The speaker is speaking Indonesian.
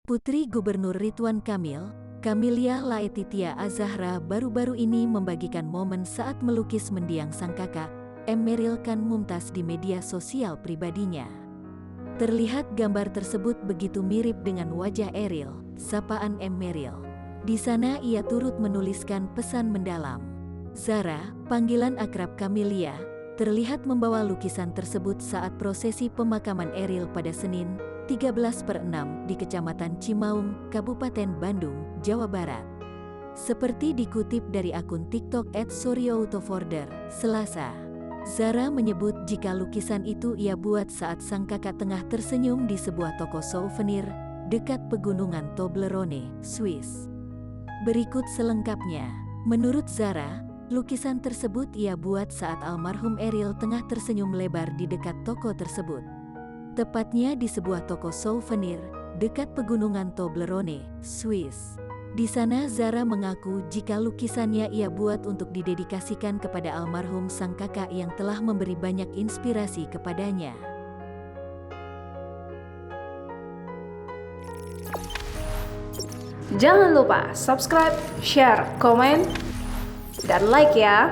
Putri Gubernur Ridwan Kamil, Kamiliah Laetitia Azahra baru-baru ini membagikan momen saat melukis mendiang sang kakak, Emeril Khan Mumtaz di media sosial pribadinya. Terlihat gambar tersebut begitu mirip dengan wajah Eril, sapaan Emeril. Di sana ia turut menuliskan pesan mendalam. Zara, panggilan akrab Kamiliah, terlihat membawa lukisan tersebut saat prosesi pemakaman Eril pada Senin, 13/6 di Kecamatan Cimaung, Kabupaten Bandung, Jawa Barat. Seperti dikutip dari akun TikTok @soryoutoforder, Selasa. Zara menyebut jika lukisan itu ia buat saat sang kakak tengah tersenyum di sebuah toko souvenir dekat pegunungan Toblerone, Swiss. Berikut selengkapnya. Menurut Zara, lukisan tersebut ia buat saat almarhum Eril tengah tersenyum lebar di dekat toko tersebut. Tepatnya di sebuah toko souvenir dekat pegunungan Toblerone, Swiss. Di sana Zara mengaku jika lukisannya ia buat untuk didedikasikan kepada almarhum sang kakak yang telah memberi banyak inspirasi kepadanya. Jangan lupa subscribe, share, komen, dan like ya!